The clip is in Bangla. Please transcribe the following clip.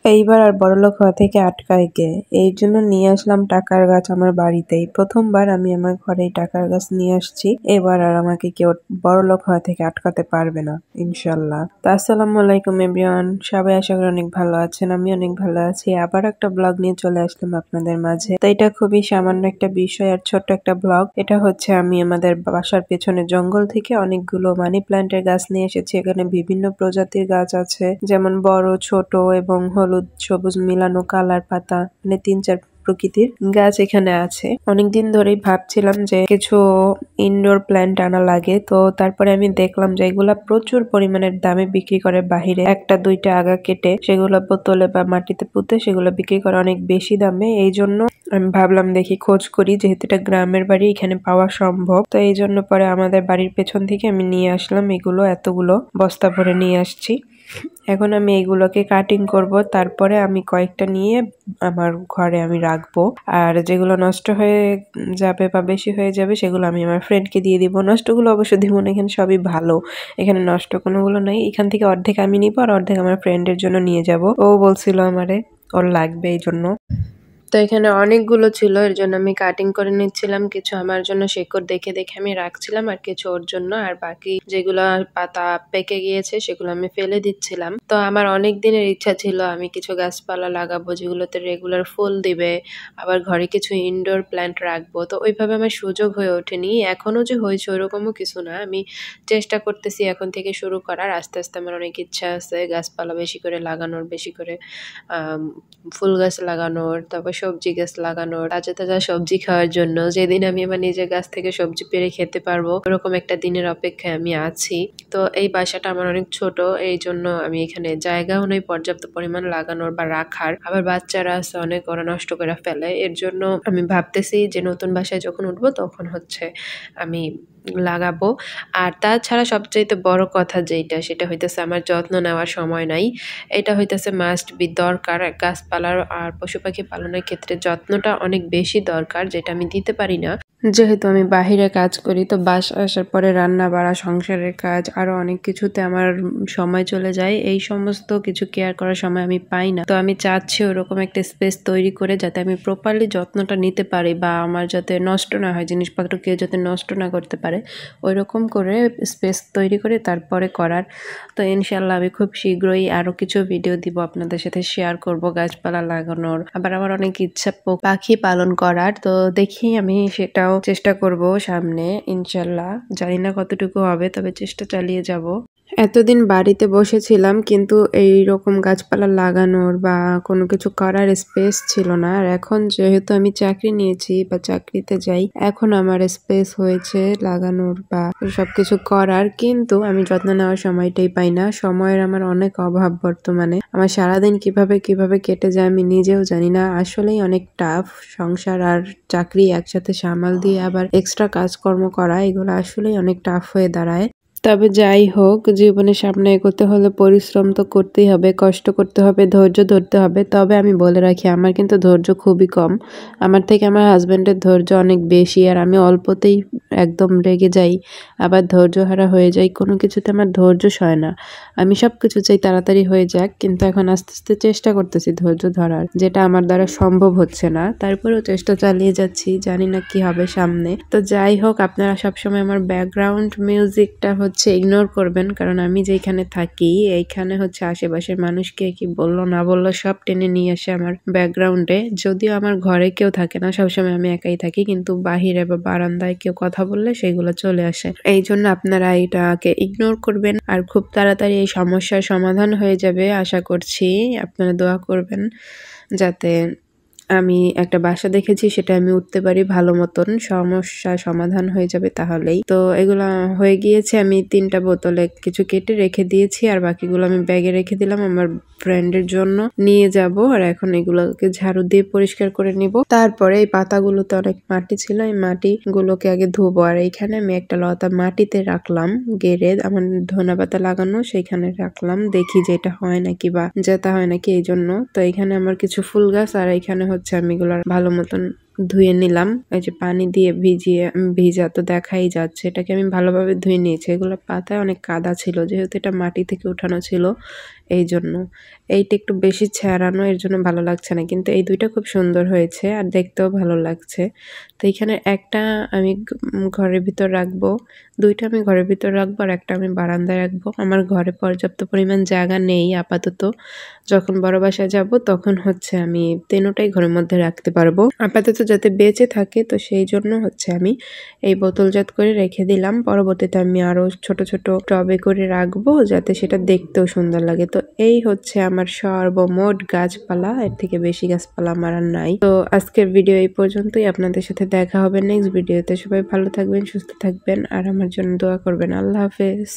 এইবার আর বড়লোক হওয়া থেকে আটকায় গে, এই জন্য নিয়ে আসলাম টাকার গাছ আমার বাড়িতেই। প্রথমবার আমি আমার ঘরে টাকার গাছ নিয়ে আসছি। এবার আর আমাকে কেউ বড়লোক হওয়া থেকে আটকাতে পারবে না, ইনশাল্লাহ। তো আসসালামু আলাইকুম এভরিওয়ান, সবাই আশা করি অনেক ভালো আছেন। আমি অনেক ভালো আছি। আবার একটা ব্লগ নিয়ে চলে আসলাম আপনাদের মাঝে। তো এটা খুবই সামান্য একটা বিষয় আর ছোট্ট একটা ব্লগ। এটা হচ্ছে আমি আমাদের বাসার পেছনে জঙ্গল থেকে অনেকগুলো মানি প্ল্যান্টের গাছ নিয়ে এসেছি। এখানে বিভিন্ন প্রজাতির গাছ আছে, যেমন বড়, ছোট এবং হলুদ সবুজ মিলানো কালার পাতা, মানে 3-4 প্রকৃতির গাছ এখানে আছে। অনেকদিন ধরেই ভাবছিলাম যে কিছু ইনডোর প্ল্যান্ট আনা লাগে, তো তারপরে আমি দেখলাম যে এগুলা প্রচুর পরিমাণের দামে বিক্রি করে বাহিরে। একটা দুইটা আগা কেটে সেগুলো বোতলে বা মাটিতে পুঁতে সেগুলো বিক্রি করে অনেক বেশি দামে। এই জন্য আমি ভাবলাম দেখি খোঁজ করি, যেহেতু এটা গ্রামের বাড়ি, এখানে পাওয়া সম্ভব। তো এই জন্য পরে আমাদের বাড়ির পেছন থেকে আমি নিয়ে আসলাম এগুলো, এতগুলো বস্তা ভরে নিয়ে আসছি। এখন আমি এইগুলোকে কাটিং করব, তারপরে আমি কয়েকটা নিয়ে আমার ঘরে আমি রাখবো। আর যেগুলো নষ্ট হয়ে যাবে বা বেশি হয়ে যাবে সেগুলো আমি আমার ফ্রেন্ডকে দিয়ে দিব। নষ্টগুলো অবশ্য দিব না, এখানে সবই ভালো, এখানে নষ্ট কোনোগুলো নাই। এখান থেকে অর্ধেক আমি নিব আর অর্ধেক আমার ফ্রেন্ডের জন্য নিয়ে যাব। ও বলছিল আমারে ওর লাগবে এই জন্য। তো এখানে অনেকগুলো ছিল, এর জন্য আমি কাটিং করে নিচ্ছিলাম। কিছু আমার জন্য শেকড় দেখে দেখে আমি রাখছিলাম, আর কিছু ওর জন্য। আর বাকি যেগুলো পাতা পেকে গিয়েছে সেগুলো আমি ফেলে দিচ্ছিলাম। তো আমার অনেক দিনের ইচ্ছা ছিল আমি কিছু গাছপালা লাগাবো যেগুলোতে রেগুলার ফুল দিবে, আবার ঘরে কিছু ইনডোর প্ল্যান্ট রাখবো। তো ওইভাবে আমার সুযোগ হয়ে ওঠেনি। এখনো যে হয়েছে ওরকমও কিছু না, আমি চেষ্টা করতেছি এখন থেকে শুরু করার। আস্তে আস্তে আমার অনেক ইচ্ছা আছে গাছপালা বেশি করে লাগানোর, বেশি করে ফুল গাছ লাগানোর, তারপর সবজি গাছ লাগানোর, তাজা তাজা সবজি খাওয়ার জন্য। যেদিন আমি আমার নিজের গাছ থেকে সবজি পেড়ে খেতে পারবো ওরকম একটা দিনের অপেক্ষায় আমি আছি। তো এই বাসাটা আমার অনেক ছোট, এই জন্য আমি এখানে জায়গাও নেই পর্যাপ্ত পরিমাণ লাগানোর বা রাখার। আবার বাচ্চারা আছে অনেক, ওরা নষ্ট করে ফেলে। এর জন্য আমি ভাবতেছি যে নতুন বাসায় যখন উঠবো তখন হচ্ছে আমি লাগাবো। আর তাছাড়া সবচাইতে বড় কথা যেটা, সেটা হইতেছে আমার যত্ন নেওয়ার সময় নাই। এটা হইতেছে মাস্ট বি দরকার। গাছপালার আর পশু পাখি পালনের ক্ষেত্রে যত্নটা অনেক বেশি দরকার, যেটা আমি দিতে পারি না। যেহেতু আমি বাহিরে কাজ করি, তো বাসায় আসার পরে রান্না বাড়া, সংসারের কাজ, আরো অনেক কিছুতে আমার সময় চলে যায়। এই সমস্ত কিছু কেয়ার করার সময় আমি পাই না। তো আমি চাচ্ছি ওরকম একটা স্পেস তৈরি করে যাতে আমি প্রপারলি যত্নটা নিতে পারি, বা আমার যাতে নষ্ট না হয় জিনিসপত্র, কেউ যাতে নষ্ট না করতে পারে, ওইরকম করে স্পেস তৈরি করে তারপরে করার। তো ইনশাল্লাহ আমি খুব শীঘ্রই আরো কিছু ভিডিও দিব, আপনাদের সাথে শেয়ার করব গাছপালা লাগানোর। আবার আমার অনেক ইচ্ছা পাখি পালন করার, তো দেখি আমি সেটাও চেষ্টা করব সামনে ইনশাল্লাহ। জানি না কতটুকু হবে, তবে চেষ্টা চালিয়ে যাব। এতদিন বাড়িতে বসেছিলাম, কিন্তু এই রকম গাছপালা লাগানোর বা কোনো কিছু করার স্পেস ছিল না। আর এখন যেহেতু আমি চাকরি নিয়েছি বা চাকরিতে যাই, এখন আমার স্পেস হয়েছে লাগানোর বা সবকিছু করার, কিন্তু আমি যত্ন নেওয়ার সময়টাই পাই না। সময়ের আমার অনেক অভাব বর্তমানে। আমার সারাদিন কিভাবে কিভাবে কেটে যায় আমি নিজেও জানি না। আসলেই অনেক টাফ সংসার আর চাকরি একসাথে সামাল দিয়ে আবার এক্সট্রা কাজকর্ম করা, এগুলো আসলেই অনেক টাফ হয়ে দাঁড়ায়। তবে যাই হোক, জীবনের সামনে এগোতে হলে পরিশ্রম তো করতেই হবে, কষ্ট করতে হবে, ধৈর্য ধরতে হবে। তবে আমি বলে রাখি, আমার কিন্তু ধৈর্য খুবই কম। আমার থেকে আমার হাজবেন্ডের ধৈর্য অনেক বেশি, আর আমি অল্পতেই একদম রেগে যাই, আবার ধৈর্যহারা হয়ে যাই। কোনো কিছুতে আমার ধৈর্য সয় না। আমি সবকিছু চাই তাড়াতাড়ি হয়ে যাক, কিন্তু এখন আস্তে আস্তে চেষ্টা করতেছি ধৈর্য ধরার, যেটা আমার দ্বারা সম্ভব হচ্ছে না। তারপরেও চেষ্টা চালিয়ে যাচ্ছি, জানি না কি হবে সামনে। তো যাই হোক, আপনারা সবসময় আমার ব্যাকগ্রাউন্ড মিউজিকটা ইগনোর করবেন, কারণ আমি যেখানে থাকি এইখানে আশেপাশের মানুষকে কি বললো না বললো সব টেনে নিয়ে আসে আমার ব্যাকগ্রাউন্ডে। যদিও আমার ঘরে কেউ থাকে না, সবসময় আমি একাই থাকি, কিন্তু বাহিরে বা বারান্দায় কেউ কথা বললে সেগুলো চলে আসে। এই জন্য আপনারা এটাকে ইগনোর করবেন, আর খুব তাড়াতাড়ি এই সমস্যার সমাধান হয়ে যাবে আশা করছি। আপনারা দোয়া করবেন যাতে আমি একটা বাসা দেখেছি সেটা আমি উঠতে পারি ভালো মতন, সমস্যা সমাধান হয়ে যাবে তাহলেই। তো এগুলো হয়ে গিয়েছে। আমি 3টা বোতলে কিছু কেটে রেখে দিয়েছি, আর বাকিগুলো আমি ব্যাগে রেখে দিলাম আমার ফ্রেন্ডের জন্য নিয়ে যাব। আর এখন এগুলোকে ঝাড়ু দিয়ে পরিষ্কার করে নিব। তারপরে এই পাতাগুলোতে অনেক মাটি ছিল, এই মাটিগুলোকে আগে ধুবো। আর এইখানে আমি একটা লতা মাটিতে রাখলাম গেড়ে, আমার ধনেপাতা লাগানো, সেইখানে রাখলাম, দেখি যে এটা হয় নাকি বা যেটা হয় নাকি, এই জন্য। তো এখানে আমার কিছু ফুল গাছ, আর এখানে আমি এগুলো ভালো মতন ধুয়ে নিলাম। এই যে পানি দিয়ে ভিজা তো দেখাই যাচ্ছে। এটাকে আমি ভালোভাবে ধুয়ে নিয়েছি। এগুলো পাতায় অনেক কাদা ছিল, যেহেতু এটা মাটি থেকে উঠানো ছিল এই জন্য। এইটা একটু বেশি ছেঁড়ানো, এর জন্য ভালো লাগছে না, কিন্তু এই দুইটা খুব সুন্দর হয়েছে আর দেখতেও ভালো লাগছে। তো এখানে একটা আমি ঘরের ভিতর রাখবো, দুইটা আমি ঘরের ভিতর রাখবো আর একটা আমি বারান্দায় রাখবো। আমার ঘরে পর্যাপ্ত পরিমাণ জায়গা নেই আপাতত, যখন বড় বাসায় যাব তখন হচ্ছে আমি তিনটাই ঘরের মধ্যে রাখতে পারবো। আপাতত যাতে বেঁচে থাকে, তো সেই জন্য হচ্ছে আমি এই বোতলজাত করে রেখে দিলাম। পরবর্তীতে আমি আরো ছোট ছোট টবে করে রাখবো, যাতে সেটা দেখতেও সুন্দর লাগে। তো এই হচ্ছে আমার সর্বমোট গাছপালা, এর থেকে বেশি গাছপালা আমার আর নাই। তো আজকের ভিডিও এই পর্যন্তই। আপনাদের সাথে দেখা হবে নেক্সট ভিডিওতে। সবাই ভালো থাকবেন, সুস্থ থাকবেন আর আমার জন্য দোয়া করবেন। আল্লাহ হাফেজ।